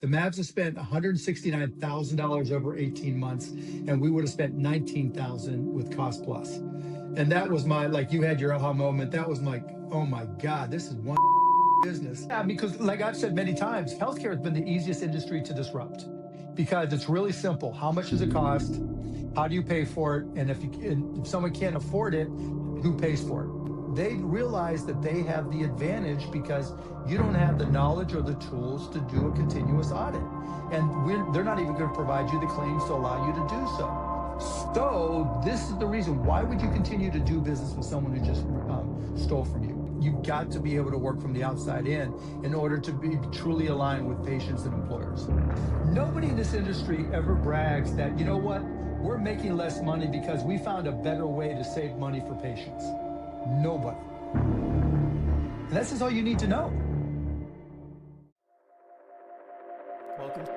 The Mavs have spent $169,000 over 18 months, and we would have spent $19,000 with cost plus. And that was my, like, you had your aha moment. That was like, oh my God, this is one business. Yeah, because like I've said many times, healthcare has been the easiest industry to disrupt because it's really simple. How much does it cost? How do you pay for it? And if someone can't afford it, who pays for it? They realize that they have the advantage because you don't have the knowledge or the tools to do a continuous audit. And they're not even going to provide you the claims to allow you to do so. So this is the reason. Why would you continue to do business with someone who just stole from you? You've got to be able to work from the outside in order to be truly aligned with patients and employers. Nobody in this industry ever brags that, you know what, we're making less money because we found a better way to save money for patients. Nobody. And that's just all you need to know. Welcome to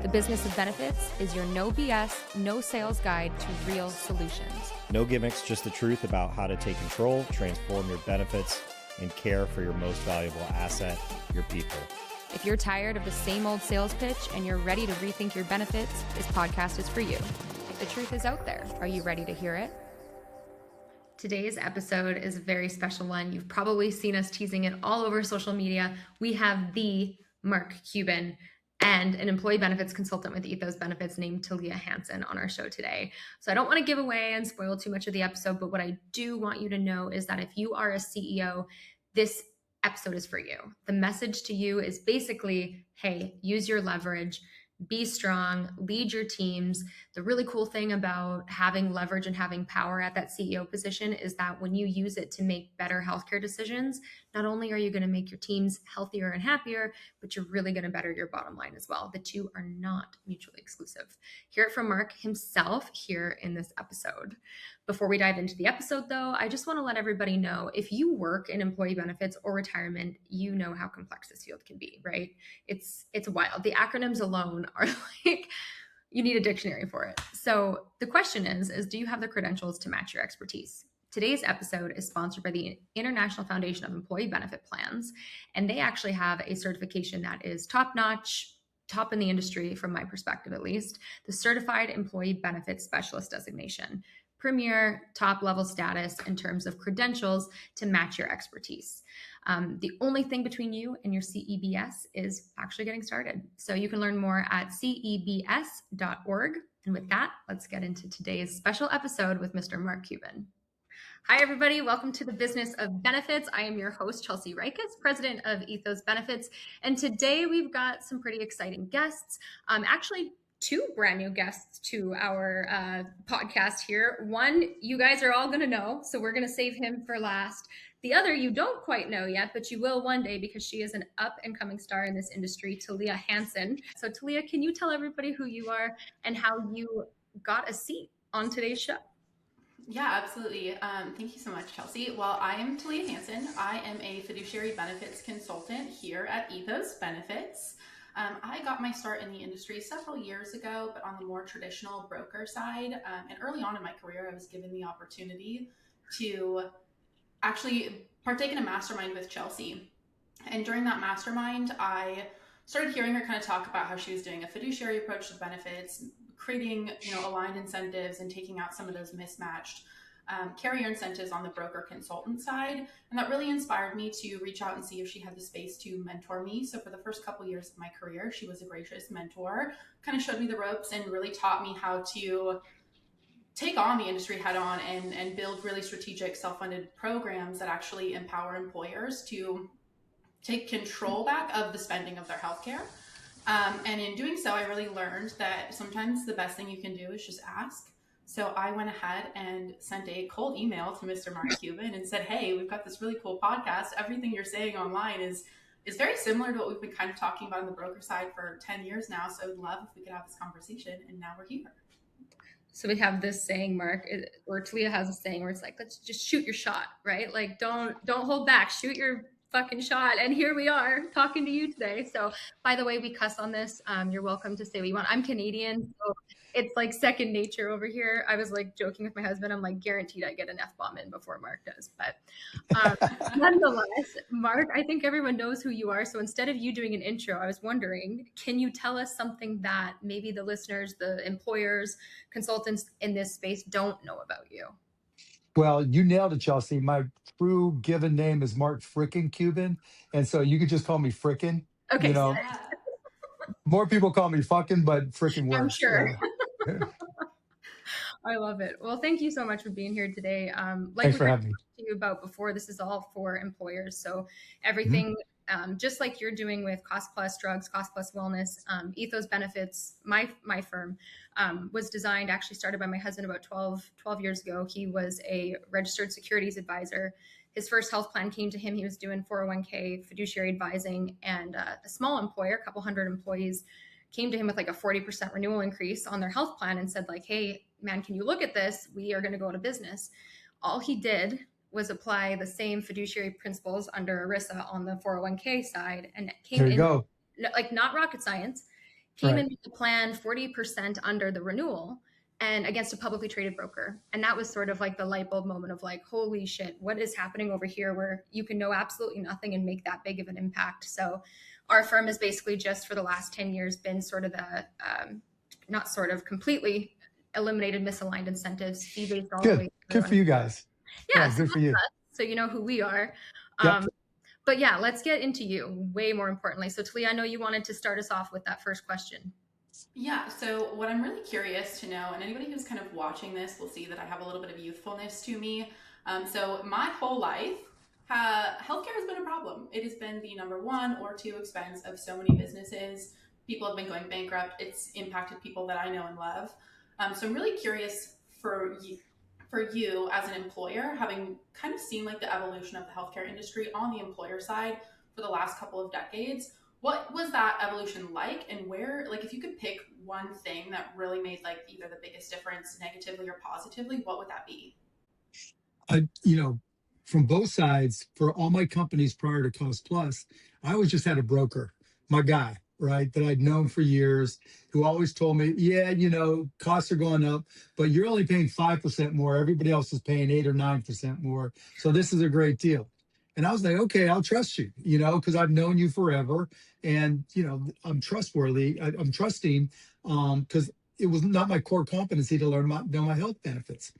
The Business of Benefits is your no BS, no sales guide to real solutions. No gimmicks, just the truth about how to take control, transform your benefits, and care for your most valuable asset, your people. If you're tired of the same old sales pitch and you're ready to rethink your benefits, this podcast is for you. The truth is out there. Are you ready to hear it? Today's episode is a very special one. You've probably seen us teasing it all over social media. We have the Mark Cuban and an employee benefits consultant with Ethos Benefits named Talia Hansen on our show today. So I don't want to give away and spoil too much of the episode, but what I do want you to know is that if you are a CEO, this episode is for you. The message to you is basically, hey, use your leverage, be strong, lead your teams. The really cool thing about having leverage and having power at that CEO position is that when you use it to make better healthcare decisions, not only are you going to make your teams healthier and happier, but you're really going to better your bottom line as well. The two are not mutually exclusive. Hear it from Mark himself here in this episode. Before we dive into the episode, though, I just want to let everybody know, if you work in employee benefits or retirement, you know how complex this field can be, right? It's wild. The acronyms alone are like, you need a dictionary for it. So the question is do you have the credentials to match your expertise? Today's episode is sponsored by the International Foundation of Employee Benefit Plans, and they actually have a certification that is top-notch, top in the industry from my perspective at least, the Certified Employee Benefits Specialist designation. Premier top level status in terms of credentials to match your expertise. The only thing between you and your CEBS is actually getting started. So you can learn more at cebs.org. And with that, let's get into today's special episode with Mr. Mark Cuban. Hi, everybody. Welcome to the Business of Benefits. I am your host, Chelsea Ryckis, president of Ethos Benefits. And today we've got some pretty exciting guests. Actually, two brand new guests to our podcast here. One, you guys are all going to know, so we're going to save him for last. The other, you don't quite know yet, but you will one day because she is an up-and-coming star in this industry, Talia Hansen. So Talia, can you tell everybody who you are and how you got a seat on today's show? Yeah, absolutely. Thank you so much, Chelsea. Well, I am Talia Hansen. I am a fiduciary benefits consultant here at Ethos Benefits. I got my start in the industry several years ago, but on the more traditional broker side. And early on in my career, I was given the opportunity to actually partake in a mastermind with Chelsea. And during that mastermind, I started hearing her kind of talk about how she was doing a fiduciary approach to benefits, creating, aligned incentives and taking out some of those mismatched carrier incentives on the broker consultant side. And that really inspired me to reach out and see if she had the space to mentor me. So for the first couple of years of my career, she was a gracious mentor, kind of showed me the ropes and really taught me how to take on the industry head on and build really strategic self-funded programs that actually empower employers to take control back of the spending of their healthcare. And in doing so, I really learned that sometimes the best thing you can do is just ask. So I went ahead and sent a cold email to Mr. Mark Cuban and said, hey, we've got this really cool podcast. Everything you're saying online is very similar to what we've been kind of talking about on the broker side for 10 years now. So I would love if we could have this conversation. And now we're here. So we have this saying, Mark, or Talia has a saying where it's like, let's just shoot your shot, right? Like, don't hold back, shoot your fucking shot. And here we are talking to you today. So by the way, we cuss on this. You're welcome to say what you want. I'm Canadian, so it's like second nature over here. I was like joking with my husband. I'm like, guaranteed I get an F-bomb in before Mark does. But nonetheless, Mark, I think everyone knows who you are. So instead of you doing an intro, I was wondering, can you tell us something that maybe the listeners, the employers, consultants in this space don't know about you? Well, you nailed it, Chelsea. My true given name is Mark frickin' Cuban. And so you could just call me frickin'. Okay, You know, Yeah. more people call me fucking, but frickin' I'm works. sure. I love it. Well, thank you so much for being here today. Like Thanks we for were having me. talking to you about before, this is all for employers. So everything, just like you're doing with Cost Plus Drugs, Cost Plus Wellness, Ethos Benefits, my firm was designed, actually started by my husband about 12 years ago. He was a registered securities advisor. His first health plan came to him. He was doing 401k, fiduciary advising, and a small employer, a couple hundred employees, came to him with like a 40% renewal increase on their health plan and said like, hey, man, can you look at this? We are going to go out of business. All he did was apply the same fiduciary principles under ERISA on the 401k side and came There you in, go. like not rocket science, came Right. in with the plan 40% under the renewal and against a publicly traded broker. And that was sort of like the light bulb moment of like, holy shit, what is happening over here where you can know absolutely nothing and make that big of an impact? So our firm has basically just for the last 10 years been sort of the, not sort of completely eliminated misaligned incentives, fee-based all the way Good. through. Good for you guys. Yeah, Yeah, so good for you. so you know who we are. Yep. But yeah, let's get into you way more importantly. So Talia, I know you wanted to start us off with that first question. Yeah, so what I'm really curious to know, and anybody who's kind of watching this will see that I have a little bit of youthfulness to me. So my whole life, healthcare has been a problem. It has been the number one or two expense of so many businesses. People have been going bankrupt. It's impacted people that I know and love. So I'm really curious for you as an employer, having kind of seen like the evolution of the healthcare industry on the employer side for the last couple of decades. What was that evolution like, and where, like, if you could pick one thing that really made like either the biggest difference negatively or positively, what would that be? From both sides, for all my companies prior to Cost Plus, I always just had a broker, my guy, right, that I'd known for years, who always told me, yeah, costs are going up, but you're only paying 5% more. Everybody else is paying 8 or 9% more. So this is a great deal. And I was like, okay, I'll trust you, because I've known you forever. And, I'm trustworthy. I'm trusting because it was not my core competency to know my health benefits.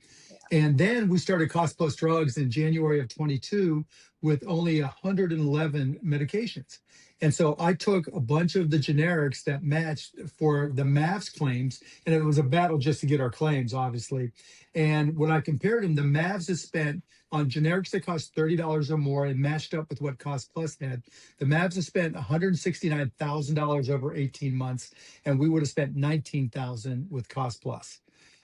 And then we started Cost Plus Drugs in January of 22 with only 111 medications. And so I took a bunch of the generics that matched for the MAVs claims, and it was a battle just to get our claims, obviously. And when I compared them, the MAVs is spent on generics that cost $30 or more and matched up with what Cost Plus had. The MAVs have spent $169,000 over 18 months, and we would have spent $19,000 with Cost Plus.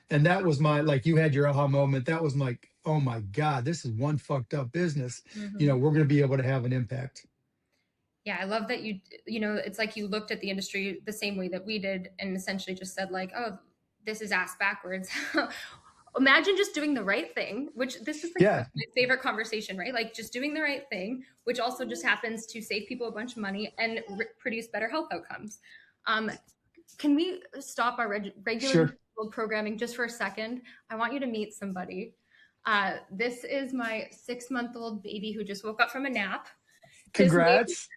And that was like you had your aha moment. That was like, oh my God, this is one fucked up business. Mm-hmm. We're going to be able to have an impact. Yeah, I love that it's like you looked at the industry the same way that we did and essentially just said like, oh, this is ass backwards. Imagine just doing the right thing, which this is like my favorite conversation, right? Like just doing the right thing, which also just happens to save people a bunch of money and produce better health outcomes. Can we stop our regular programming just for a second? I want you to meet somebody. This is my 6-month-old baby who just woke up from a nap. Congrats.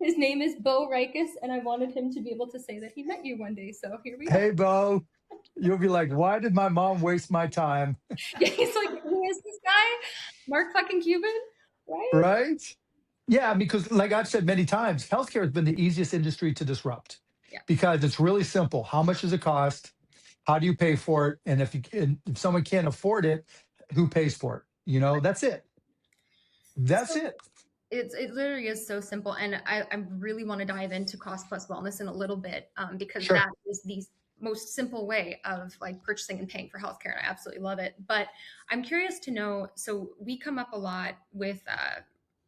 His name is Ryckis, and I wanted him to be able to say that he met you one day. So here we go. Hey, Bo. You'll be like, why did my mom waste my time? Yeah, he's like, who is this guy? Mark fucking Cuban, right? Right? Yeah, because like I've said many times, healthcare has been the easiest industry to disrupt because it's really simple. How much does it cost? How do you pay for it? And if someone can't afford it, who pays for it? That's it. That's it. It literally is so simple. And I really want to dive into Cost Plus Wellness in a little bit because that is the most simple way of like purchasing and paying for healthcare. And I absolutely love it. But I'm curious to know, so we come up a lot with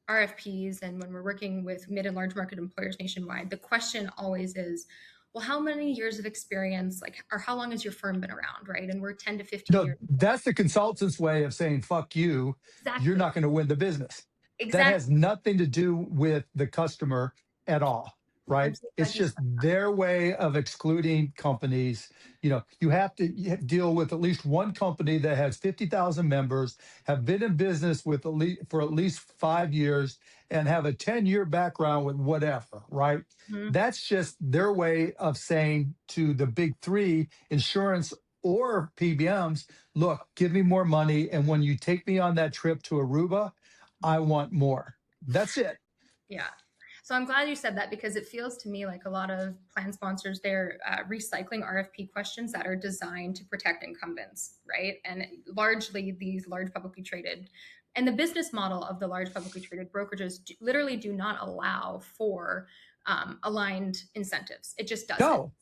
RFPs and when we're working with mid and large market employers nationwide, the question always is, well, how many years of experience, or how long has your firm been around, right? And we're 10 to 15 years. That's the consultant's way of saying, fuck you. Exactly. You're not going to win the business. That Exactly. has nothing to do with the customer at all, I'm right? so It's glad you just said. their way of excluding companies. You have to deal with at least one company that has 50,000 members, have been in business with for at least 5 years, and have a 10-year background with whatever, right? Mhm. That's just their way of saying to the big three, insurance or PBMs, look, give me more money. And when you take me on that trip to Aruba, I want more. That's it. Yeah. So I'm glad you said that, because it feels to me like a lot of plan sponsors, they're recycling RFP questions that are designed to protect incumbents, right? And largely these large publicly traded, and the business model of the large publicly traded brokerages literally do not allow for aligned incentives. It just doesn't. No,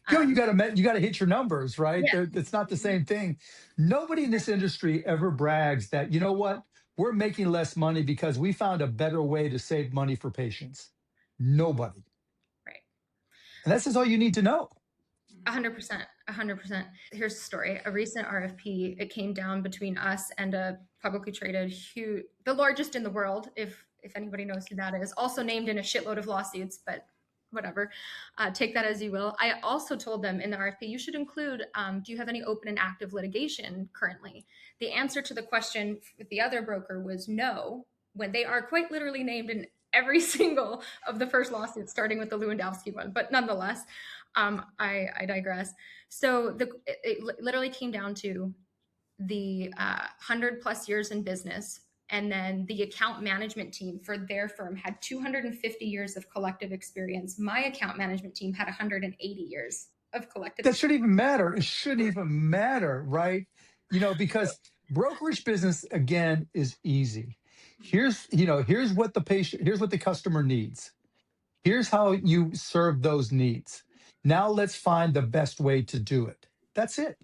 Um, you got to hit your numbers, right? yeah. It's not the same thing. Nobody in this industry ever brags that, you know what, we're making less money because we found a better way to save money for patients. Nobody. Right. And that's just all you need to know. 100%. 100%. Here's a story. A recent RFP, it came down between us and a publicly traded, huge, the largest in the world, if anybody knows who that is, also named in a shitload of lawsuits, but whatever. Take that as you will. I also told them in the RFP, you should include, do you have any open and active litigation currently? The answer to the question with the other broker was no, when they are quite literally named in every single of the first lawsuits, starting with the Lewandowski one. But nonetheless, I digress. So it literally came down to the 100+ years in business, and then the account management team for their firm had 250 years of collective experience. My account management team had 180 years of collective That experience. shouldn't even matter. It shouldn't even matter, right? Because brokerage business, again, is easy. Here's what here's what the customer needs. Here's how you serve those needs. Now let's find the best way to do it. That's it.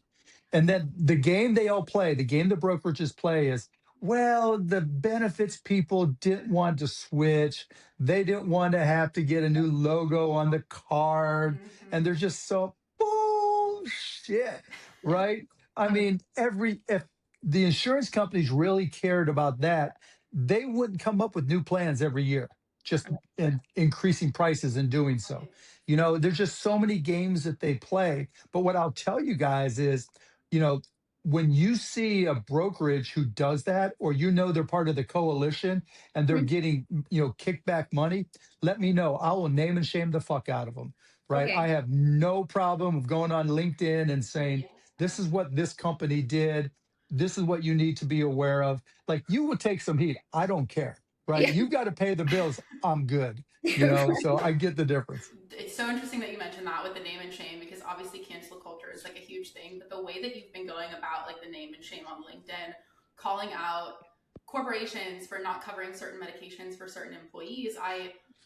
And then the game they all play, the game the brokerages play is, well, the benefits people didn't want to switch. They didn't want to have to get a new logo on the card. And they're just so bullshit, right? I mean, if the insurance companies really cared about that, they wouldn't come up with new plans every year, just in increasing prices and doing so. There's just so many games that they play. But what I'll tell you guys is, you know, when you see a brokerage who does that, or they're part of the coalition and they're getting, kickback money, let me know. I will name and shame the fuck out of them. Right. Okay. I have no problem of going on LinkedIn and saying, this is what this company did. This is what you need to be aware of. Like, you will take some heat. I don't care. Right. Yeah. You've got to pay the bills. I'm good. So I get the difference. It's so interesting that you mentioned that with the name and shame, because obviously cancel culture is like a huge thing, but the way that you've been going about like the name and shame on LinkedIn, calling out corporations for not covering certain medications for certain employees,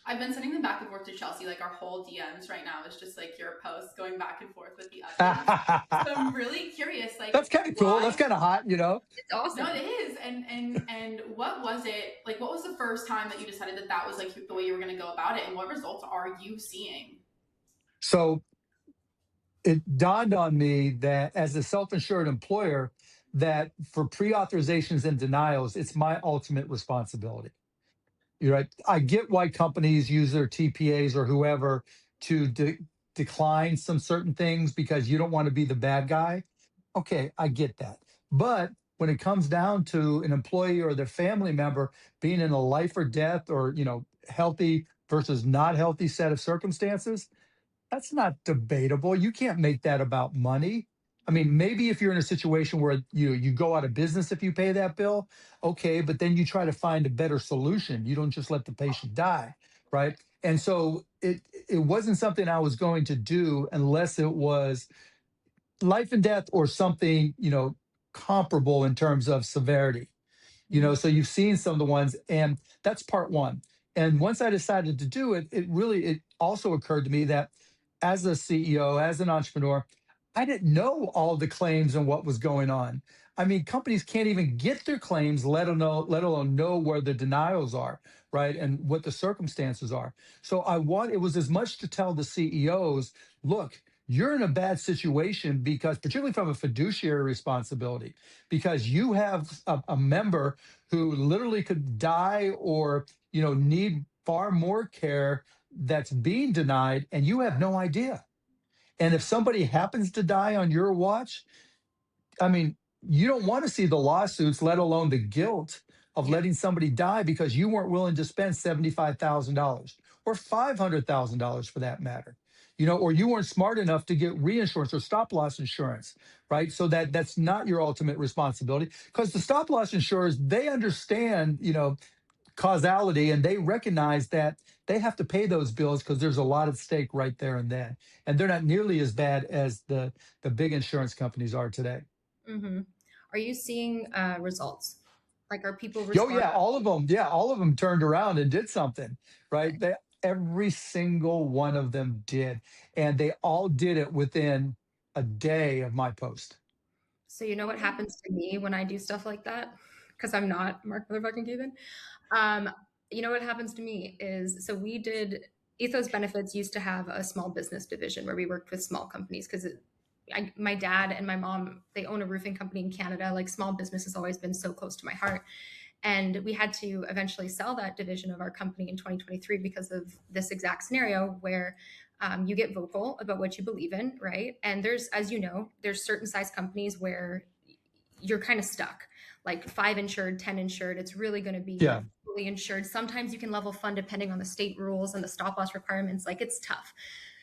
I've been sending them back and forth to Chelsea. Like, our whole DMs right now is just like your posts going back and forth with the others. So I'm really curious. Like, that's kind of cool. That's kind of hot, It's awesome. No, it is. And what was it like? What was the first time that you decided that was like the way you were going to go about it, and what results are you seeing? So it dawned on me that as a self-insured employer, that for pre-authorizations and denials, it's my ultimate responsibility. You're right. I get why companies use their TPAs or whoever to decline some certain things because you don't want to be the bad guy. Okay, I get that. But when it comes down to an employee or their family member being in a life or death or, healthy versus not healthy set of circumstances, that's not debatable. You can't make that about money. I mean, maybe if you're in a situation where you go out of business if you pay that bill, okay, but then you try to find a better solution. You don't just let the patient die, right? And so it wasn't something I was going to do unless it was life and death or something, comparable in terms of severity. So you've seen some of the ones, and that's part one. And once I decided to do it, it also occurred to me that as a CEO, as an entrepreneur, I didn't know all the claims and what was going on. I mean, companies can't even get their claims, let alone know where the denials are, right? And what the circumstances are. So it was as much to tell the CEOs, look, you're in a bad situation, because particularly from a fiduciary responsibility, because you have a member who literally could die or, need far more care that's being denied, and you have no idea. And if somebody happens to die on your watch, I mean, you don't want to see the lawsuits, let alone the guilt of Yeah. letting somebody die because you weren't willing to spend $75,000 or $500,000 for that matter. Or you weren't smart enough to get reinsurance or stop loss insurance, right? So that's not your ultimate responsibility, because the stop loss insurers, they understand, causality, and they recognize that they have to pay those bills because there's a lot at stake right there and then. And they're not nearly as bad as the big insurance companies are today. Mm-hmm. Are you seeing results? Like, are people Oh responding? yeah, all of them. Yeah, all of them turned around and did something, right? Every single one of them did, and they all did it within a day of my post. So you know what happens to me when I do stuff like that? Because I'm not Mark motherfucking Cuban. You know what happens to me is, so we did, Ethos Benefits used to have a small business division where we worked with small companies, because my dad and my mom, they own a roofing company in Canada. Like, small business has always been so close to my heart. And we had to eventually sell that division of our company in 2023 because of this exact scenario where you get vocal about what you believe in, right? And there's, as you know, there's certain size companies where you're kind of stuck, like 5 insured, 10 insured. It's really going to be Yeah. fully insured. Sometimes you can level fund depending on the state rules and the stop loss requirements. Like, it's tough.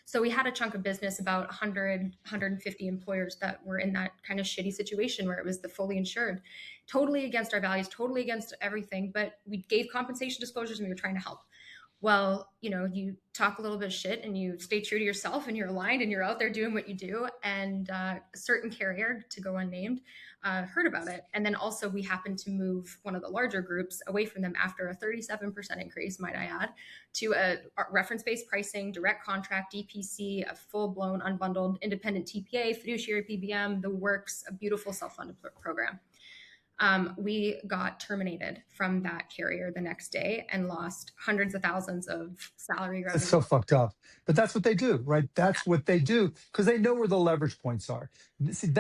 So we had a chunk of business, about 100, 150 employers that were in that kind of shitty situation where it was the fully insured, totally against our values, totally against everything. But we gave compensation disclosures and we were trying to help. Well, you talk a little bit of shit and you stay true to yourself and you're aligned and you're out there doing what you do. And a certain carrier, to go unnamed, heard about it. And then also we happened to move one of the larger groups away from them after a 37% increase, might I add, to a reference-based pricing, direct contract, DPC, a full-blown unbundled independent TPA, fiduciary PBM, the works, a beautiful self-funded program. We got terminated from that carrier the next day and lost hundreds of thousands of salary revenue. That's so fucked up. But that's what they do, right? That's what they do, because they know where the leverage points are. See,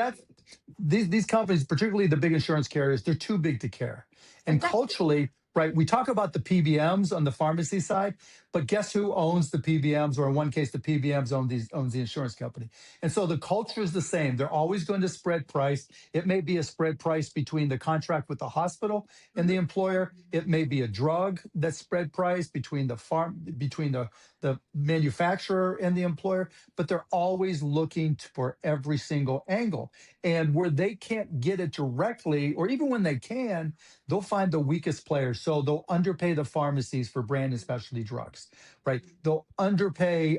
these companies, particularly the big insurance carriers, they're too big to care. And Exactly. culturally, right, we talk about the PBMs on the pharmacy side, but guess who owns the PBMs? Or in one case, the PBMs owns the insurance company. And so the culture is the same. They're always going to spread price. It may be a spread price between the contract with the hospital and the employer. It may be a drug that's spread price between the manufacturer and the employer, but they're always looking for every single angle. And where they can't get it directly, or even when they can, they'll find the weakest players. So they'll underpay the pharmacies for brand and specialty drugs, right? They'll underpay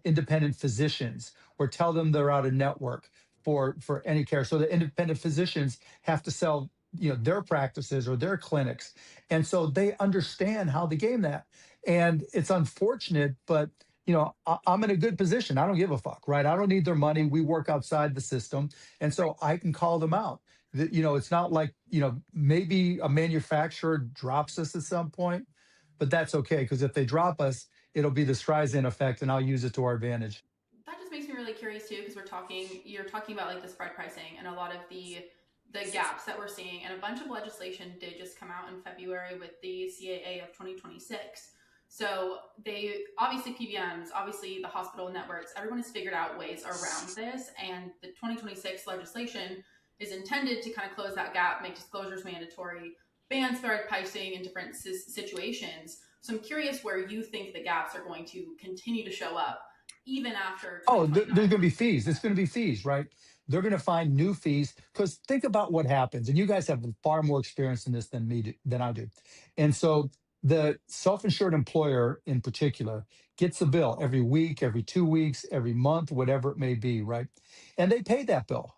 independent physicians or tell them they're out of network for any care. So the independent physicians have to sell their practices or their clinics. And so they understand how to game that. And it's unfortunate, but I'm in a good position. I don't give a fuck, right? I don't need their money. We work outside the system. And so I can call them out. It's not like, maybe a manufacturer drops us at some point, but that's okay. Because if they drop us, it'll be the Streisand effect, and I'll use it to our advantage. That just makes me really curious too, because you're talking about like the spread pricing and a lot of the gaps that we're seeing, and a bunch of legislation did just come out in February with the CAA of 2026. So they, obviously PBMs, obviously the hospital networks, everyone has figured out ways around this, and the 2026 legislation is intended to kind of close that gap, make disclosures mandatory, ban spread pricing in different situations. So I'm curious where you think the gaps are going to continue to show up even after. Oh, there's going to be fees. It's going to be fees, right? They're going to find new fees, because think about what happens. And you guys have far more experience in this than I do. And so the self-insured employer in particular gets a bill every week, every 2 weeks, every month, whatever it may be, right? And they pay that bill.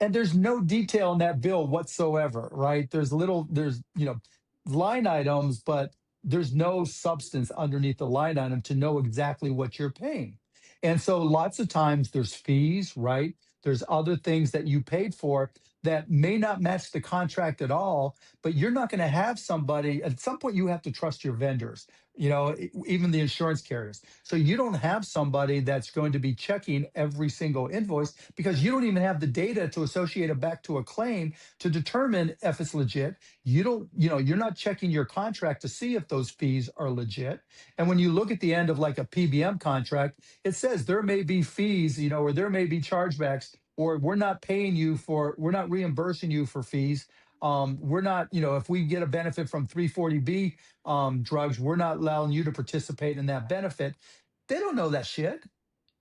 And there's no detail in that bill whatsoever, right? There's line items, but there's no substance underneath the line item to know exactly what you're paying. And so lots of times there's fees, right? There's other things that you paid for that may not match the contract at all, but you're not going to have somebody at some point. You have to trust your vendors, even the insurance carriers. So you don't have somebody that's going to be checking every single invoice because you don't even have the data to associate it back to a claim to determine if it's legit. You don't, you're not checking your contract to see if those fees are legit. And when you look at the end of like a PBM contract, it says there may be fees, or there may be chargebacks, or we're not reimbursing you for fees. We're not, if we get a benefit from 340B drugs, we're not allowing you to participate in that benefit. They don't know that shit.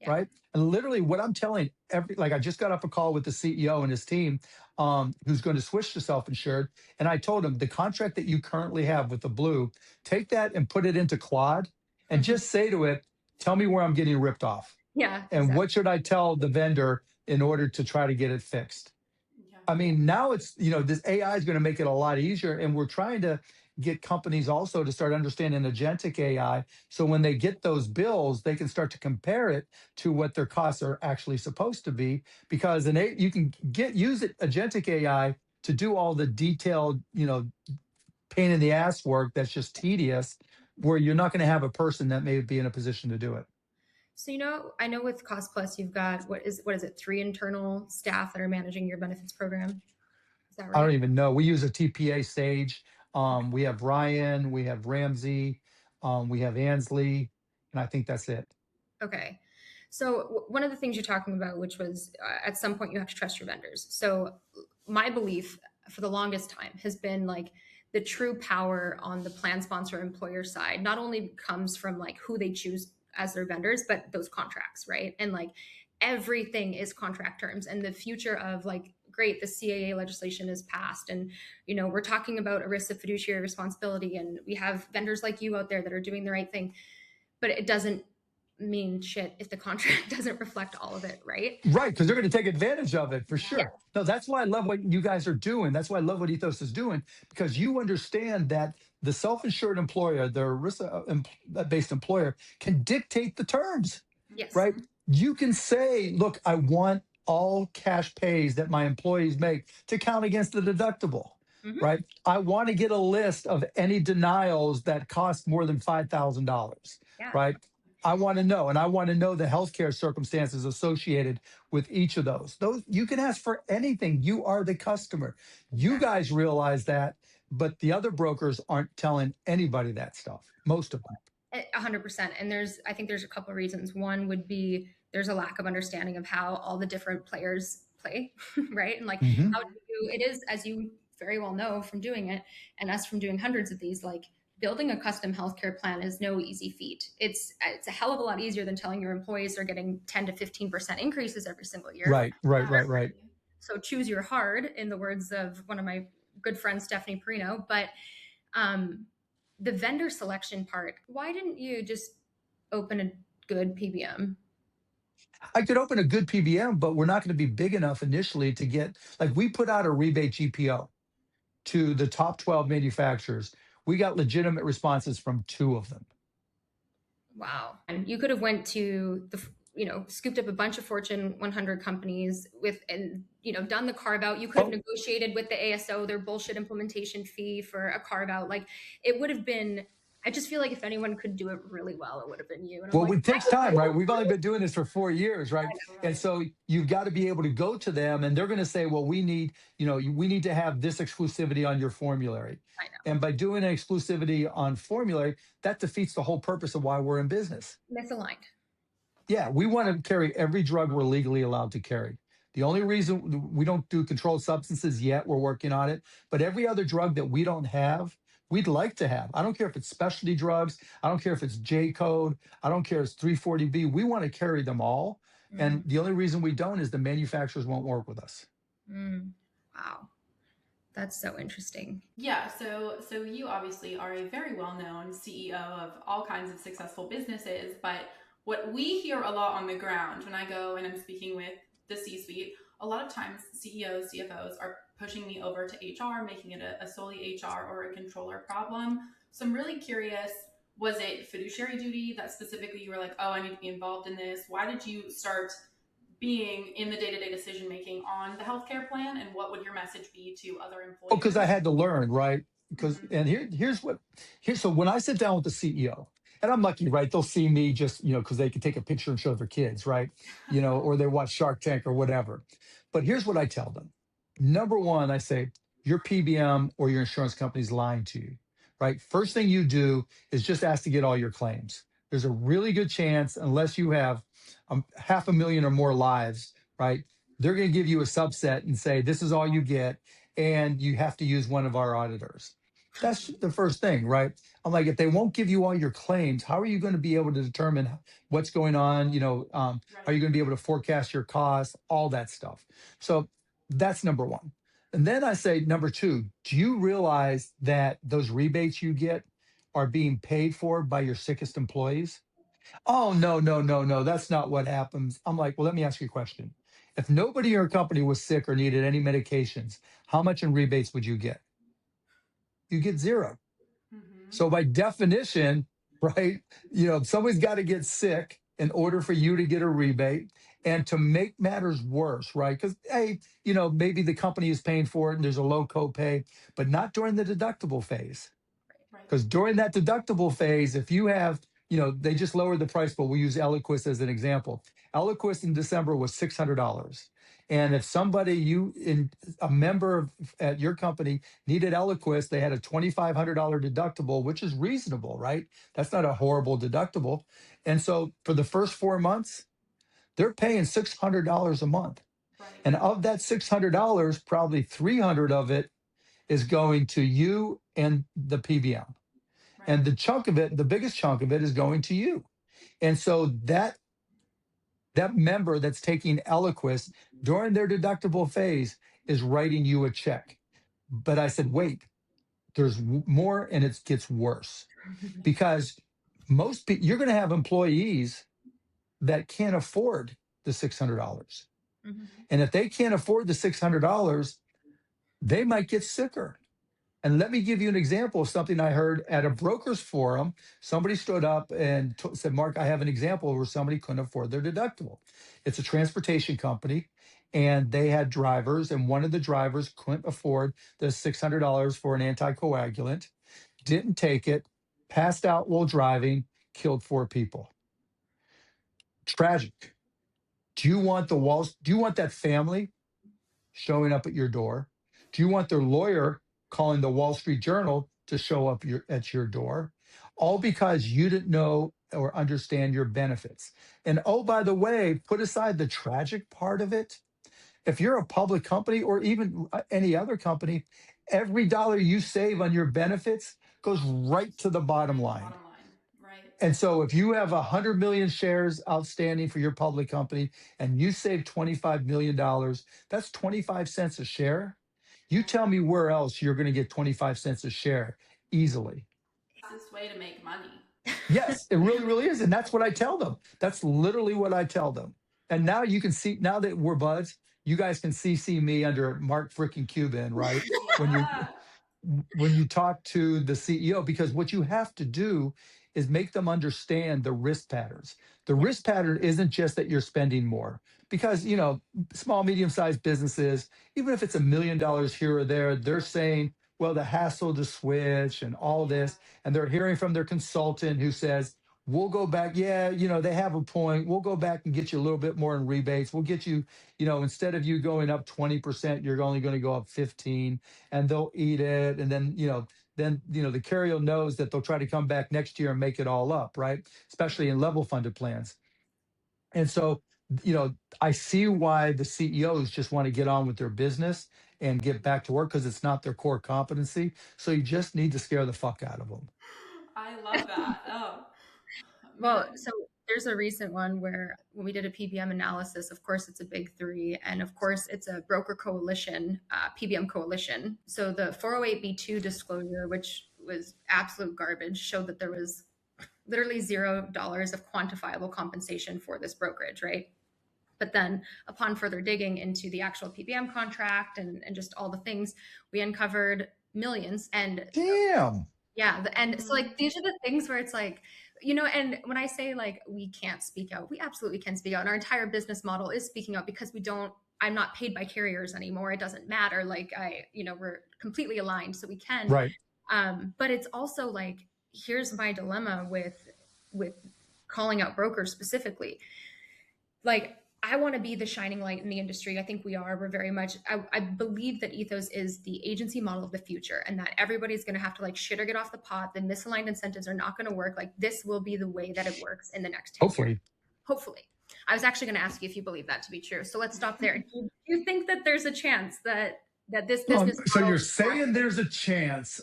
Yeah. Right. And literally what I'm telling I just got off a call with the CEO and his team, who's going to switch to self-insured. And I told him the contract that you currently have with the Blue, take that and put it into Claude and just say to it, tell me where I'm getting ripped off. Yeah. And exactly. what should I tell the vendor in order to try to get it fixed? Yeah. I mean, now it's, this AI is going to make it a lot easier. And we're trying to get companies also to start understanding agentic AI. So when they get those bills, they can start to compare it to what their costs are actually supposed to be. Because you can use agentic AI to do all the detailed, pain in the ass work that's just tedious, where you're not going to have a person that may be in a position to do it. So, I know with Cost Plus, you've got, what is it, 3 internal staff that are managing your benefits program? Is that right? I don't even know. We use a TPA Sage. We have Ryan, we have Ramsey, we have Ansley, and I think that's it. Okay. So one of the things you're talking about, which was at some point you have to trust your vendors. So my belief for the longest time has been like the true power on the plan sponsor employer side not only comes from like who they choose as their vendors, but those contracts, right? And like everything is contract terms, and the future of like, great, the CAA legislation is passed, and we're talking about ERISA fiduciary responsibility, and we have vendors like you out there that are doing the right thing, but it doesn't mean shit if the contract doesn't reflect all of it, right? Right, because they're going to take advantage of it for sure. Yeah. No, that's why I love what you guys are doing. That's why I love what Ethos is doing, because you understand that the self-insured employer, the ERISA-based employer, can dictate the terms. Yes. Right? You can say, look, I want all cash pays that my employees make to count against the deductible. Mhm. Right? I want to get a list of any denials that cost more than $5,000. Yeah. Right? I want to know, and I want to know the healthcare circumstances associated with each of those. Those you can ask for anything. You are the customer. You guys realize that, but the other brokers aren't telling anybody that stuff. Most of them. 100%. And I think there's a couple of reasons. One would be there's a lack of understanding of how all the different players play, right? And like how it is, as you very well know from doing it, and us from doing hundreds of these, like building a custom healthcare plan is no easy feat. It's a hell of a lot easier than telling your employees they're getting 10 to 15% increases every single year. Right. So choose your hard, in the words of one of my good friends, Stephanie Perino. But the vendor selection part, why didn't you just open a good PBM? I could open a good PBM, but we're not going to be big enough initially to get, like, we put out a rebate GPO to the top 12 manufacturers. We got legitimate responses from 2 of them. Wow. And you could have went to scooped up a bunch of Fortune 100 companies and done the carve out. You could have negotiated with the ASO their bullshit implementation fee for a carve out. Like, it would have been, I just feel like if anyone could do it really well, it would have been you. And well, it takes time, right? We've only been doing this for 4 years, right? And so you've got to be able to go to them, and they're going to say, well, we need to have this exclusivity on your formulary. I know. And by doing an exclusivity on formulary, that defeats the whole purpose of why we're in business. Misaligned. Yeah, we want to carry every drug we're legally allowed to carry. The only reason we don't do controlled substances yet, we're working on it, but every other drug that we don't have, we'd like to have. I don't care if it's specialty drugs. I don't care if it's J code. I don't care if it's 340B. We want to carry them all. And the only reason we don't is the manufacturers won't work with us. Wow. That's so interesting. Yeah, so you obviously are a very well-known CEO of all kinds of successful businesses, but what we hear a lot on the ground when I go and I'm speaking with the C-suite, a lot of times CEOs, CFOs are pushing me over to HR, making it a solely HR or a controller problem. So I'm really curious, was it fiduciary duty that specifically you were like, oh, I need to be involved in this? Why did you start being in the day-to-day decision making on the healthcare plan, and what would your message be to other Oh, because I employers? had to learn, right? Because and here's so when I sit down with the CEO, and I'm lucky, right? They'll see me just, because they can take a picture and show their kids, right? Or they watch Shark Tank or whatever. But here's what I tell them. Number one, I say, your PBM or your insurance company's lying to you, right? First thing you do is just ask to get all your claims. There's a really good chance, unless you have 500,000 or more lives, right? They're going to give you a subset and say, this is all you get, and you have to use one of our auditors. That's the first thing, right? I'm like, if they won't give you all your claims, how are you going to be able to determine what's going on? How are you Right. going to be able to forecast your costs, all that stuff? So that's number one. And then I say, number two, do you realize that those rebates you get are being paid for by your sickest employees? Oh, no, no, no, no. That's not what happens. I'm like, well, let me ask you a question. If nobody in your company was sick or needed any medications, how much in rebates would you get? You get zero. Mm-hmm. So by definition, right, somebody's got to get sick in order for you to get a rebate. And to make matters worse, right? Because, hey, maybe the company is paying for it and there's a low copay, but not during the deductible phase. Right. Because during that deductible phase, if you have, they just lowered the price, but we'll use Eliquis as an example. Eliquis in December was $600. And if a member at your company needed Eliquis, they had a $2,500 deductible, which is reasonable, right? That's not a horrible deductible. And so for the first 4 months, they're paying $600 a month. Right. And of that $600, probably 300 of it is going to you and the PBM. Right. And the biggest chunk of it is going to you. And so that member that's taking Eliquis during their deductible phase is writing you a check. But I said, wait, there's more, and it gets worse because you're going to have employees that can't afford the $600. Mm-hmm. And if they can't afford the $600, they might get sicker. And let me give you an example of something I heard at a broker's forum. Somebody stood up and said, Mark, I have an example where somebody couldn't afford their deductible. It's a transportation company, and they had drivers, and one of the drivers couldn't afford the $600 for an anticoagulant, didn't take it, passed out while driving, killed 4 people. Tragic. Do you want that family showing up at your door? Do you want their lawyer calling the Wall Street Journal to show up at your door? All because you didn't know or understand your benefits. And oh, by the way, put aside the tragic part of it. If you're a public company or even any other company, every dollar you save on your benefits goes right to the bottom line. Bottom line. Right. And so if you have 100 million shares outstanding for your public company and you save $25 million, that's 25 cents a share. You tell me where else you're going to get 25 cents a share easily. Fastest way to make money. Yes, it really, really is. And that's what I tell them. That's literally what I tell them. And now you can see, now that we're buds, you guys can CC me under Mark freaking Cuban, right? Yeah. When you talk to the CEO, because what you have to do is make them understand the risk patterns. The risk pattern isn't just that you're spending more, because small, medium-sized businesses, even if it's $1 million here or there, they're saying, well, the hassle to switch and all this, and they're hearing from their consultant who says, we'll go back. Yeah, they have a point. We'll go back and get you a little bit more in rebates. We'll get you, instead of you going up 20%, you're only going to go up 15, and they'll eat it. And then, the carrier knows that they'll try to come back next year and make it all up, right? Especially in level funded plans. And so, I see why the CEOs just want to get on with their business and get back to work, because it's not their core competency. So you just need to scare the fuck out of them. I love that. Oh. Well, man. so there's a recent one where when we did a PBM analysis, of course, it's a big 3. And of course, it's a broker coalition, PBM coalition. So the 408B2 disclosure, which was absolute garbage, showed that there was literally $0 of quantifiable compensation for this brokerage, right? But then upon further digging into the actual PBM contract and just all the things, we uncovered millions. And Damn. yeah. And so like, these are the things where it's like, And when I say like we can't speak out, we absolutely can speak out. And our entire business model is speaking out because I'm not paid by carriers anymore. It doesn't matter. Like we're completely aligned, so we can. Right. But it's also like, here's my dilemma with calling out brokers specifically. Like, I want to be the shining light in the industry. I think we are. We're very much, I believe that Ethos is the agency model of the future, and that everybody's going to have to like shit or get off the pot. The misaligned incentives are not going to work. Like, this will be the way that it works in the next 10 years. Hopefully. I was actually going to ask you if you believe that to be true. So let's stop there. Do you think that there's a chance that this business So you're saying there's a chance.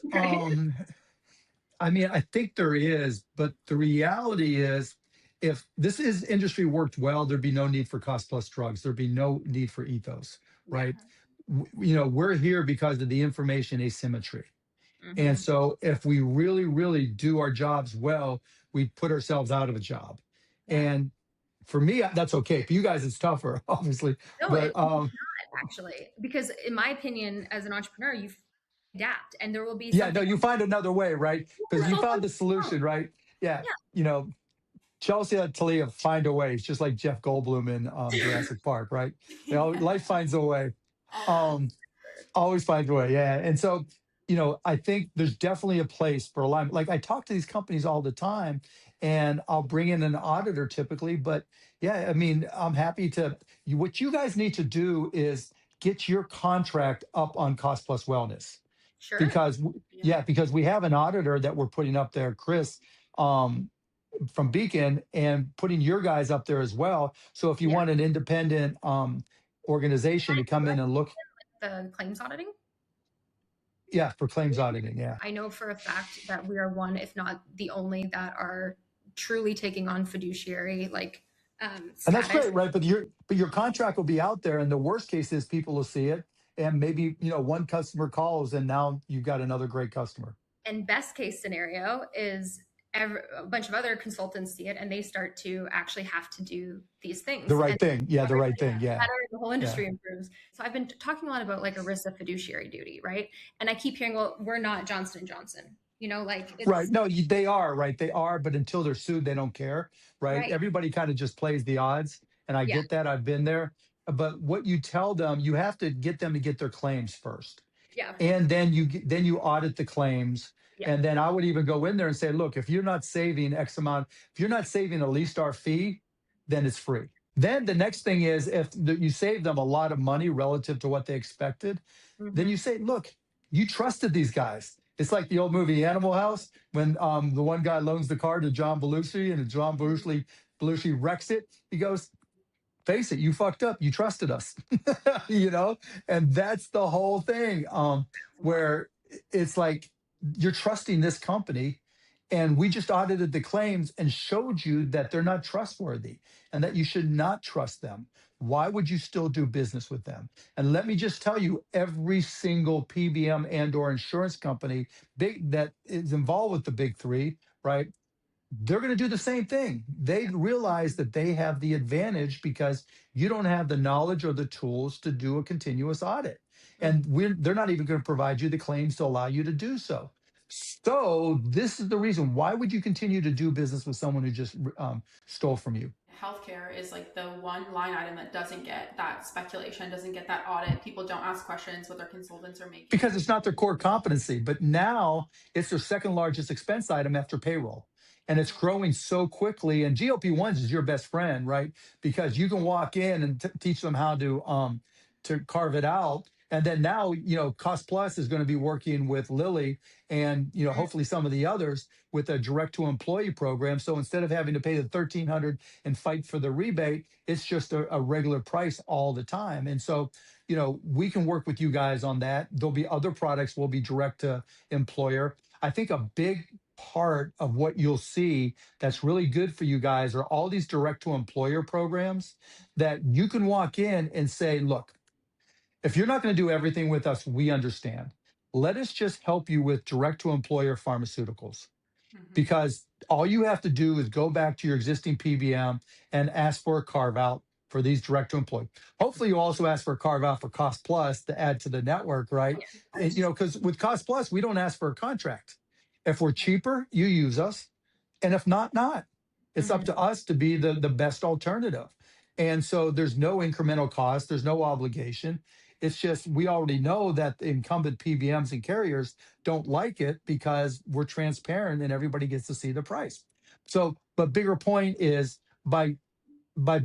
I mean, I think there is, but the reality is, if this industry worked well, there'd be no need for cost plus drugs. There'd be no need for Ethos, right? Yeah. We're here because of the information asymmetry. Mm-hmm. And so if we really, really do our jobs well, we put ourselves out of a job. Yeah. And for me, that's okay. For you guys, it's tougher, obviously. No, but it's not, actually, because in my opinion, as an entrepreneur, you adapt, and there will be. Yeah, no, you find another way, right? Because you found the solution, right? Yeah. Chelsea and Talia find a way. It's just like Jeff Goldblum in Jurassic Park, right? Life finds a way. Always finds a way, yeah. And so, I think there's definitely a place for alignment. Like, I talk to these companies all the time, and I'll bring in an auditor typically. But yeah, I mean, I'm happy to. What you guys need to do is get your contract up on cost plus wellness. Sure. Because we have an auditor that we're putting up there, Chris, from Beacon, and putting your guys up there as well. So if you want an independent organization to come in and look. The claims auditing? Yeah, for claims auditing, yeah. I know for a fact that we are one, if not the only, that are truly taking on fiduciary, like, and that's great, right? But your contract will be out there, and the worst case is people will see it, and maybe, one customer calls, and now you've got another great customer. And best case scenario is a bunch of other consultants see it, and they start to actually have to do these things. The right thing. Yeah, the right thing. Yeah. The whole industry improves. So I've been talking a lot about like ERISA fiduciary duty, right? And I keep hearing, well, we're not Johnson & Johnson. Right. No, they are, right? They are, but until they're sued, they don't care, right? Everybody kind of just plays the odds. And I get that. I've been there. But what you tell them, you have to get them to get their claims first. Yeah. And then you audit the claims. Yeah. And then I would even go in there and say, look, if you're not saving X amount, if you're not saving at least our fee, then it's free. Then the next thing is, if you save them a lot of money relative to what they expected, then you say, look, you trusted these guys. It's like the old movie Animal House, when the one guy loans the car to John Belushi, and John Belushi wrecks it. He goes, face it, you fucked up. You trusted us, and that's the whole thing, where it's like, you're trusting this company, and we just audited the claims and showed you that they're not trustworthy and that you should not trust them. Why would you still do business with them? And let me just tell you, every single PBM and or insurance company that is involved with the big three, right? They're going to do the same thing. They realize that they have the advantage because you don't have the knowledge or the tools to do a continuous audit. And they're not even going to provide you the claims to allow you to do so. So this is the reason. Why would you continue to do business with someone who just stole from you? Healthcare is like the one line item that doesn't get that speculation, doesn't get that audit. People don't ask questions what their consultants are making. Because it's not their core competency. But now it's their second largest expense item after payroll. And it's growing so quickly. And GLP-1s is your best friend, right? Because you can walk in and teach them how to carve it out. And then now, Cost Plus is going to be working with Lilly and, hopefully some of the others with a direct to employee program. So instead of having to pay the $1,300 and fight for the rebate, it's just a regular price all the time. And so, we can work with you guys on that. There'll be other products will be direct to employer. I think a big part of what you'll see that's really good for you guys are all these direct to employer programs that you can walk in and say, look, if you're not going to do everything with us, we understand. Let us just help you with direct to employer pharmaceuticals. Because all you have to do is go back to your existing PBM and ask for a carve out for these direct to employee. Hopefully you also ask for a carve out for Cost Plus to add to the network, right? And, because with Cost Plus, we don't ask for a contract. If we're cheaper, you use us. And if not, not. It's up Mhm. to us to be the best alternative. And so there's no incremental cost, there's no obligation. It's just we already know that the incumbent PBMs and carriers don't like it because we're transparent and everybody gets to see the price. So, but bigger point is by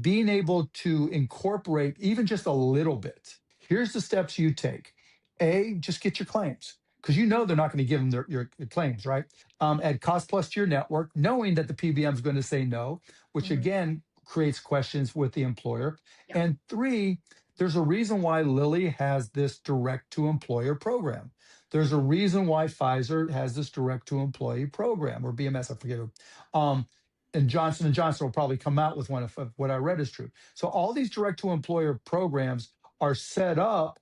being able to incorporate even just a little bit, here's the steps you take. A, just get your claims because you know they're not going to give them your claims, right? Add cost plus to your network, knowing that the PBM is going to say no, which Mhm. again creates questions with the employer. Yeah. And three, there's a reason why Lilly has this direct to employer program. There's a reason why Pfizer has this direct to employee program or BMS, I forget who. And Johnson & Johnson will probably come out with one if what I read is true. So all these direct to employer programs are set up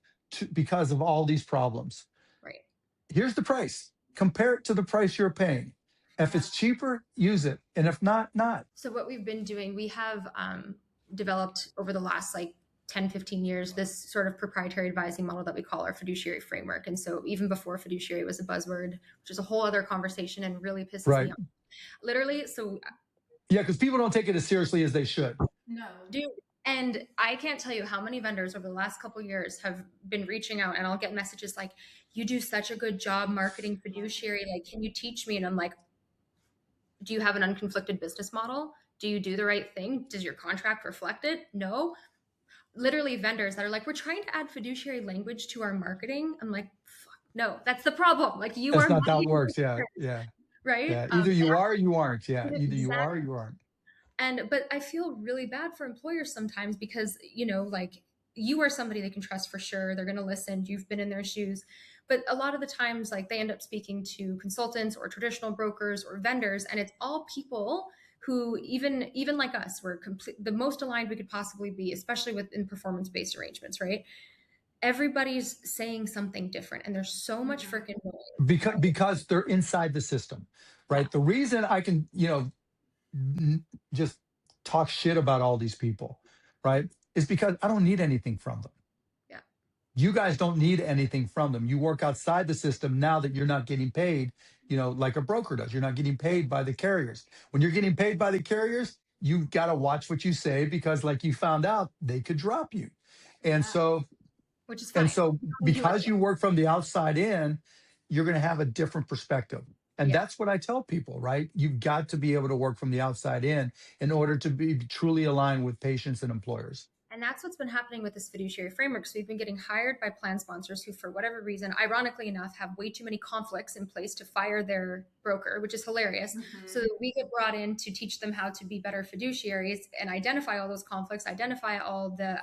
because of all these problems. Right. Here's the price. Compare it to the price you're paying. If Yeah. it's cheaper, use it. And if not, not. So what we've been doing, we have developed over the last like 10, 15 years, this sort of proprietary advising model that we call our fiduciary framework. And so even before fiduciary was a buzzword, which is a whole other conversation and really pisses Right. me off. Literally, so Yeah, because people don't take it as seriously as they should. No. dude, and I can't tell you how many vendors over the last couple of years have been reaching out, and I'll get messages like, you do such a good job marketing fiduciary. Like, can you teach me? And I'm like, do you have an unconflicted business model? Do you do the right thing? Does your contract reflect it? No. Literally vendors that are like, we're trying to add fiduciary language to our marketing. I'm like, fuck, no, that's the problem. Like you That's are not how it muddying works. the Yeah, waters, yeah, right? yeah. Either you are or you aren't. Yeah, either you are or Exactly. you aren't. But I feel really bad for employers sometimes because, you know, like you are somebody they can trust for sure. They're going to listen. You've been in their shoes. But a lot of the times, like they end up speaking to consultants or traditional brokers or vendors, and it's all people who even like us, we're the most aligned we could possibly be, especially within performance-based arrangements, right? Everybody's saying something different, and there's so much Mhm. freaking noise. Because they're inside the system, right? Yeah. The reason I can, just talk shit about all these people, right? Is because I don't need anything from them. Yeah. You guys don't need anything from them. You work outside the system now that you're not getting paid, like a broker does. You're not getting paid by the carriers. When you're getting paid by the carriers, you've got to watch what you say because, like you found out, they could drop you. And Yeah. so, Which is and fine. so We do it. because you work from the outside in, you're going to have a different perspective. And Yeah. that's what I tell people, right? You've got to be able to work from the outside in order to be truly aligned with patients and employers. And that's what's been happening with this fiduciary framework. So we've been getting hired by plan sponsors who, for whatever reason, ironically enough, have way too many conflicts in place to fire their broker, which is hilarious. Mhm. So we get brought in to teach them how to be better fiduciaries and identify all those conflicts, identify all the,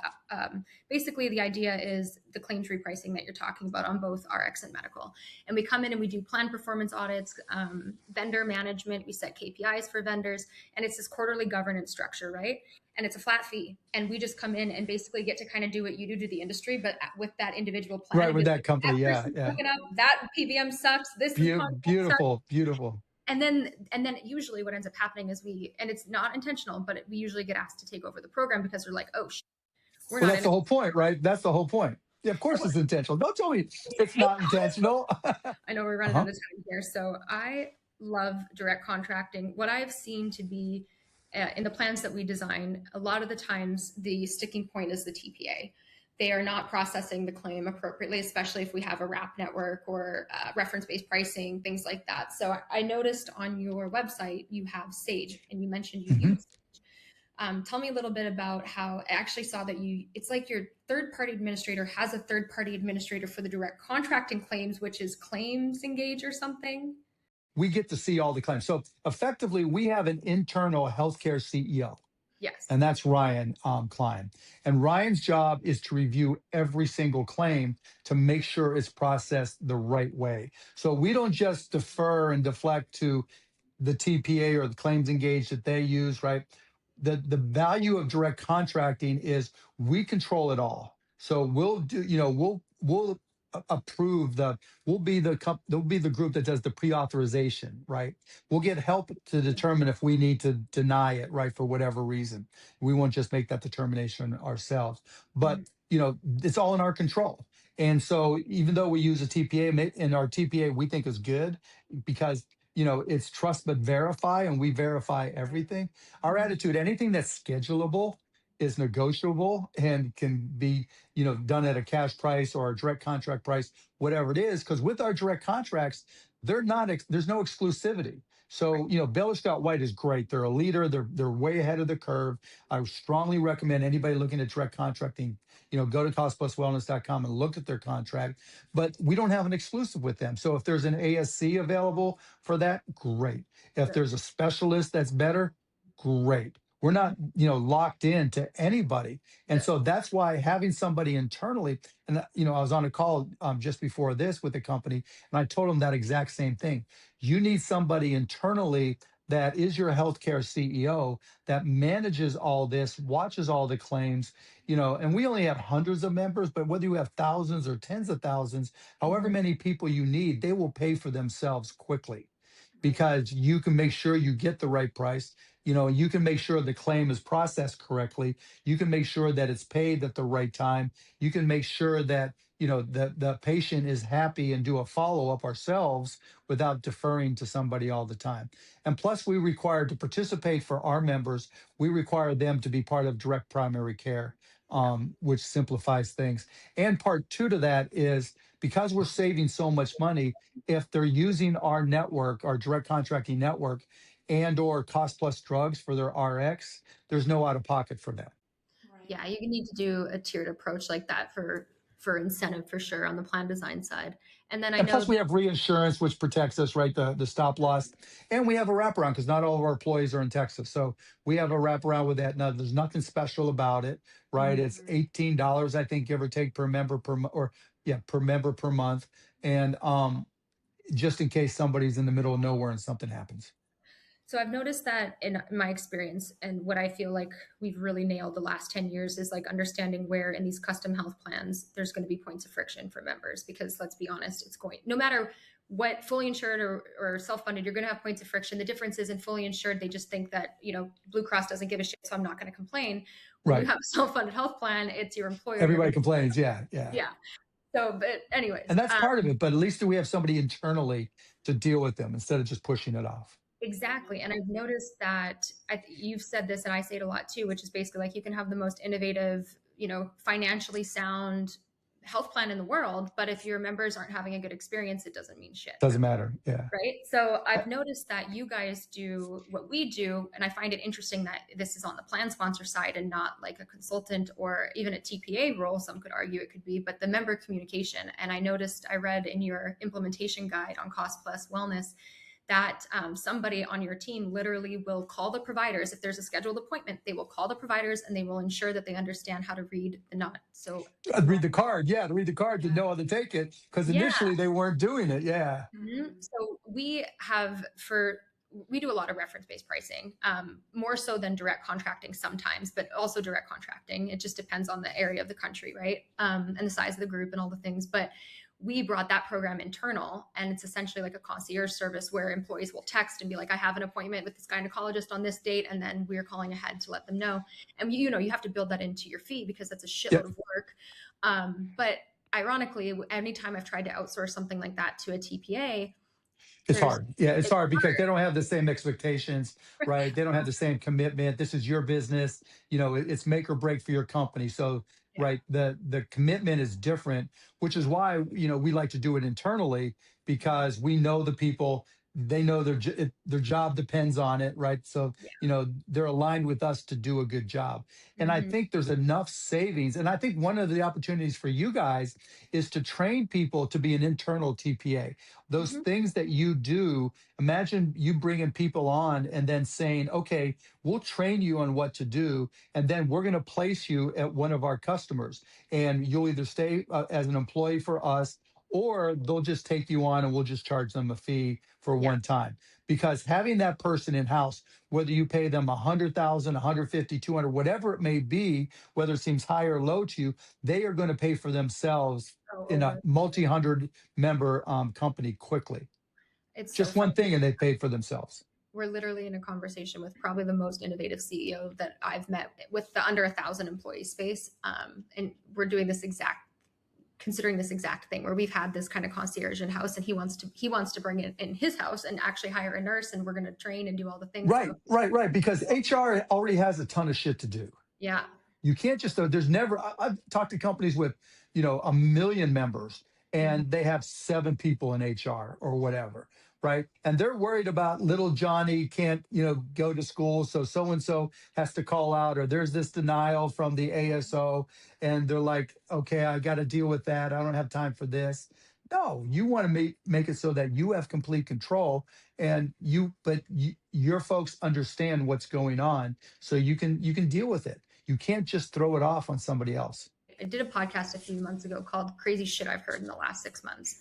basically the idea is the claims repricing that you're talking about on both RX and medical. And we come in and we do plan performance audits, vendor management, we set KPIs for vendors, and it's this quarterly governance structure, right? And it's a flat fee. And we just come in and basically get to kind of do what you do to the industry, but with that individual plan. Right, with that company. Yeah, yeah. That PBM sucks. This is beautiful. And then usually what ends up happening is and it's not intentional, but we usually get asked to take over the program because we're like, oh, we're not. That's the whole point, right? That's the whole point. Yeah, of course it's intentional. Don't tell me it's not intentional. I know we're running out of time here. So I love direct contracting. What I've seen to be in the plans that we design, a lot of the times the sticking point is the TPA. They are not processing the claim appropriately, especially if we have a wrap network or reference-based pricing, things like that. So I noticed on your website, you have Sage, and you mentioned you use Sage. Tell me a little bit about how I actually saw that it's like your third-party administrator has a third-party administrator for the direct contracting claims, which is Claims Engage or something. We get to see all the claims. So effectively, we have an internal healthcare CEO. Yes. And that's Ryan Klein. And Ryan's job is to review every single claim to make sure it's processed the right way. So we don't just defer and deflect to the TPA or the Claims Engage that they use, right? The value of direct contracting is we control it all. So we'll do, we'll approve we'll be the group that does the pre-authorization, right? We'll get help to determine if we need to deny it, right, for whatever reason. We won't just make that determination ourselves, but it's all in our control. And so even though we use a TPA, and our TPA we think is good because it's trust but verify, and we verify everything. Our attitude, anything that's schedulable is negotiable and can be, done at a cash price or a direct contract price, whatever it is. Because with our direct contracts, there's no exclusivity. So, Baylor Scott White is great. They're a leader. They're way ahead of the curve. I strongly recommend anybody looking at direct contracting, go to costpluswellness.com and look at their contract. But we don't have an exclusive with them. So if there's an ASC available for that, great. If there's a specialist that's better, great. We're not, locked in to anybody. And so that's why having somebody internally, and, I was on a call just before this with a company, and I told them that exact same thing. You need somebody internally that is your healthcare CEO that manages all this, watches all the claims, and we only have hundreds of members, but whether you have thousands or tens of thousands, however many people you need, they will pay for themselves quickly because you can make sure you get the right price. You can make sure the claim is processed correctly. You can make sure that it's paid at the right time. You can make sure that, the patient is happy and do a follow-up ourselves without deferring to somebody all the time. And plus, we require to participate for our members, we require them to be part of direct primary care, which simplifies things. And part two to that is because we're saving so much money, if they're using our network, our direct contracting network, and or cost plus drugs for their RX, there's no out of pocket for them. Yeah, you need to do a tiered approach like that for incentive for sure on the plan design side. And then Plus we have reinsurance, which protects us, right? The stop loss. And we have a wraparound because not all of our employees are in Texas. So we have a wraparound with that. Now, there's nothing special about it, right? It's $18, I think, give or take per member per member per month. And just in case somebody's in the middle of nowhere and something happens. So I've noticed that in my experience, and what I feel like we've really nailed the last 10 years is like understanding where in these custom health plans, there's going to be points of friction for members, because let's be honest, it's going, no matter what, fully insured or self-funded, you're going to have points of friction. The difference is in fully insured, they just think that, Blue Cross doesn't give a shit, so I'm not going to complain. When you have a self-funded health plan, it's your employer. Everybody complains. Yeah. So, but anyways. And that's part of it, but at least we have somebody internally to deal with them instead of just pushing it off. Exactly. And I've noticed that you've said this, and I say it a lot too, which is basically like you can have the most innovative, financially sound health plan in the world, but if your members aren't having a good experience, it doesn't mean shit. Doesn't matter. Yeah. Right. So I've noticed that you guys do what we do. And I find it interesting that this is on the plan sponsor side and not like a consultant or even a TPA role. Some could argue it could be, but the member communication. And I noticed, I read in your implementation guide on Cost Plus Wellness that somebody on your team literally will call the providers. If there's a scheduled appointment, they will call the providers and they will ensure that they understand how to read the NUT. So read the card. Yeah, to read the card to know how to take it, because initially they weren't doing it. Yeah. So we do a lot of reference-based pricing, more so than direct contracting sometimes, but also direct contracting. It just depends on the area of the country, right? And the size of the group and all the things. But we brought that program internal, and it's essentially like a concierge service where employees will text and be like, I have an appointment with this gynecologist on this date. And then we're calling ahead to let them know. And you have to build that into your fee because that's a shitload of work. But ironically, anytime I've tried to outsource something like that to a TPA, it's hard. Yeah, it's hard because they don't have the same expectations, right? They don't have the same commitment. This is your business. It's make or break for your company. So, right, the commitment is different, which is why, we like to do it internally, because we know the people, they know their job depends on it, right? So, they're aligned with us to do a good job. And I think there's enough savings. And I think one of the opportunities for you guys is to train people to be an internal TPA. Those things that you do, imagine you bringing people on and then saying, okay, we'll train you on what to do. And then we're going to place you at one of our customers, and you'll either stay as an employee for us, or they'll just take you on and we'll just charge them a fee for one time. Because having that person in-house, whether you pay them $100,000, $150,000, $200,000, whatever it may be, whether it seems high or low to you, they are going to pay for themselves in a multi-hundred member company quickly. It's just one thing, and they pay for themselves. We're literally in a conversation with probably the most innovative CEO that I've met with the under 1,000 employee space. And we're doing this exact considering this exact thing where we've had this kind of concierge in house, and he wants to bring it in his house and actually hire a nurse, and we're going to train and do all the things. Right, so, right. Because HR already has a ton of shit to do. yeah. You can't just, there's never, I've talked to companies with, 1 million members, and they have 7 people in HR or whatever, right? And they're worried about little Johnny can't, go to school. So-and-so has to call out, or there's this denial from the ASO. And they're like, okay, I got to deal with that. I don't have time for this. No, you want to make it so that you have complete control, and your folks understand what's going on, so you can deal with it. You can't just throw it off on somebody else. I did a podcast a few months ago called Crazy Shit I've Heard in the Last 6 Months.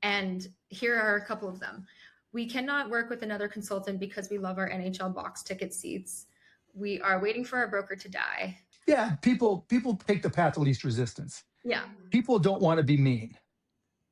And here are a couple of them. We cannot work with another consultant because we love our NHL box ticket seats. We are waiting for our broker to die. Yeah, people take the path of least resistance. Yeah. People don't want to be mean.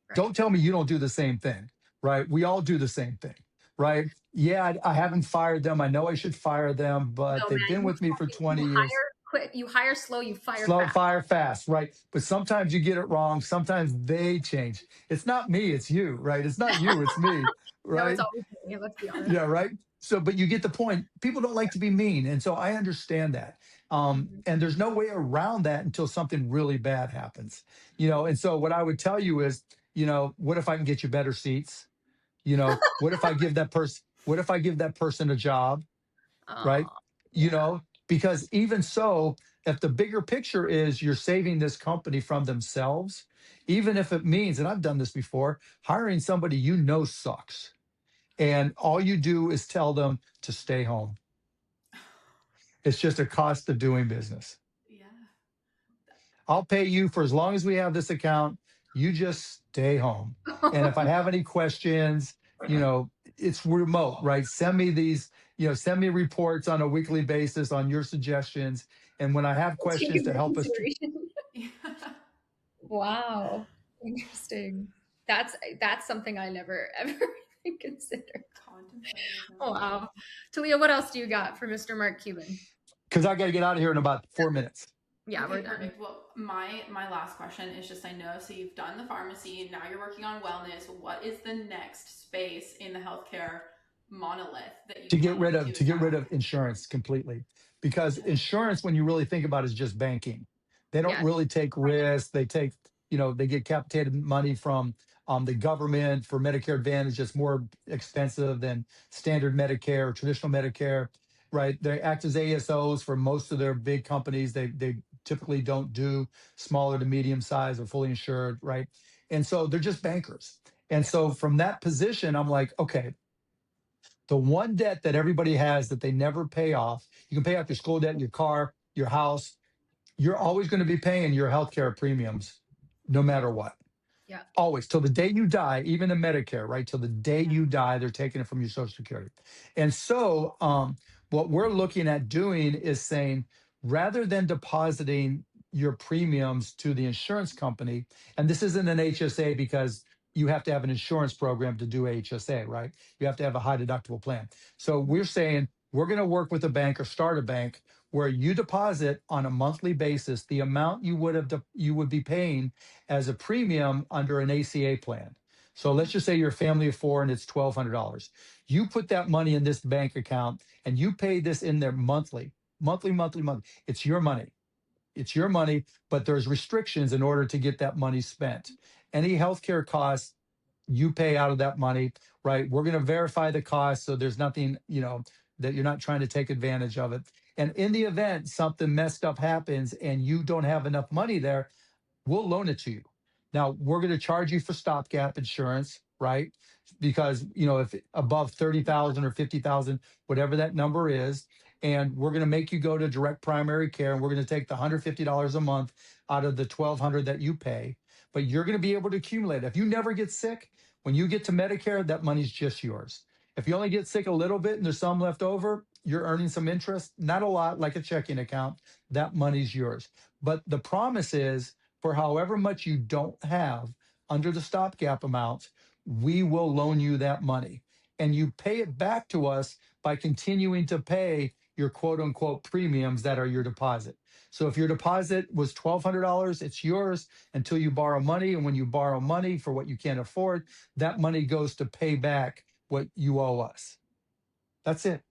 Right. Don't tell me you don't do the same thing, right? We all do the same thing, right? Yeah, I haven't fired them. I know I should fire them, but they've been with me for 20 years. Quick, you hire slow, you fire slow, fast. Fire fast, right? But sometimes you get it wrong. Sometimes they change. It's not me, it's you, right? It's not you, it's me, right? No, it's always me. Yeah, let's be honest. Yeah, right? So, but you get the point. People don't like to be mean. And so I understand that. And there's no way around that until something really bad happens, And so what I would tell you is, what if I can get you better seats? What if I give that person a job, right? Because even so, if the bigger picture is you're saving this company from themselves, even if it means, and I've done this before, hiring somebody sucks, and all you do is tell them to stay home. It's just a cost of doing business. Yeah. I'll pay you for as long as we have this account. You just stay home. And if I have any questions, it's remote, right? Send me these, send me reports on a weekly basis on your suggestions. And when I have questions to help us. Wow. Interesting. That's something I never ever considered. Oh, wow. Talia, what else do you got for Mr. Mark Cuban? Because I got to get out of here in about 4 minutes. Yeah, okay, we're done. Perfect. Well, my last question is just, I know, so you've done the pharmacy, now you're working on wellness. What is the next space in the healthcare monolith that you to get rid of insurance completely? Because insurance, when you really think about it, is just banking. They don't really take risks. They take, they get capitated money from the government for Medicare Advantage. It's more expensive than standard Medicare or traditional Medicare, right? They act as ASOs for most of their big companies. They typically don't do smaller to medium size or fully insured, right? And so they're just bankers. And so from that position, I'm like, okay, the one debt that everybody has that they never pay off, you can pay off your school debt, your car, your house. You're always going to be paying your healthcare premiums no matter what. Yeah. Always, till the day you die, even in Medicare, right? Till the day you die, they're taking it from your Social Security. And so what we're looking at doing is saying, rather than depositing your premiums to the insurance company, and this isn't an HSA because you have to have an insurance program to do HSA, right? You have to have a high deductible plan. So we're saying we're going to work with a bank or start a bank where you deposit on a monthly basis the amount you would be paying as a premium under an ACA plan. So let's just say you're a family of 4 and it's $1,200. You put that money in this bank account and you pay this in there monthly. It's your money. It's your money, but there's restrictions in order to get that money spent. Any healthcare costs you pay out of that money, right? We're going to verify the cost, so there's nothing, that you're not trying to take advantage of it. And in the event something messed up happens and you don't have enough money there, we'll loan it to you. Now, we're going to charge you for stopgap insurance, right? Because, if above 30,000 or 50,000, whatever that number is, and we're going to make you go to direct primary care, and we're going to take the $150 a month out of the $1,200 that you pay. But you're going to be able to accumulate. If you never get sick, when you get to Medicare, that money's just yours. If you only get sick a little bit and there's some left over, you're earning some interest, not a lot, like a checking account. That money's yours. But the promise is, for however much you don't have under the stopgap amount, we will loan you that money. And you pay it back to us by continuing to pay your quote unquote premiums that are your deposit. So if your deposit was $1,200, it's yours until you borrow money. And when you borrow money for what you can't afford, that money goes to pay back what you owe us. That's it.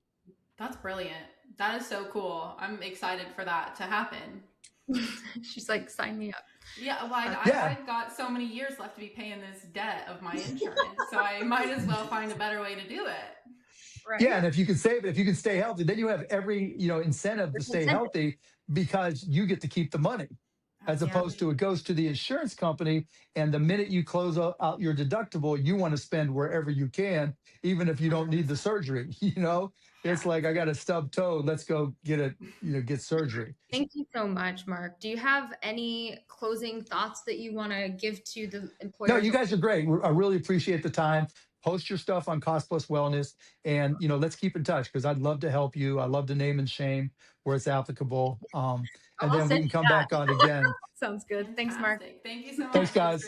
That's brilliant. That is so cool. I'm excited for that to happen. She's like, sign me up. Yeah, well, I've got so many years left to be paying this debt of my insurance, so I might as well find a better way to do it. Right. Yeah, and if you can save it, if you can stay healthy, then you have every incentive to stay healthy because you get to keep the money, as opposed to it goes to the insurance company. And the minute you close out your deductible, you want to spend wherever you can, even if you don't need the surgery. It's like, I got a stubbed toe. Let's go get surgery. Thank you so much, Mark. Do you have any closing thoughts that you want to give to the employers? No, you guys are great. I really appreciate the time. Post your stuff on Cost Plus Wellness, and let's keep in touch because I'd love to help you. I love to name and shame where it's applicable, and then we can come back on again. Sounds good. Thanks, Mark. Thank you so much. Thanks, guys.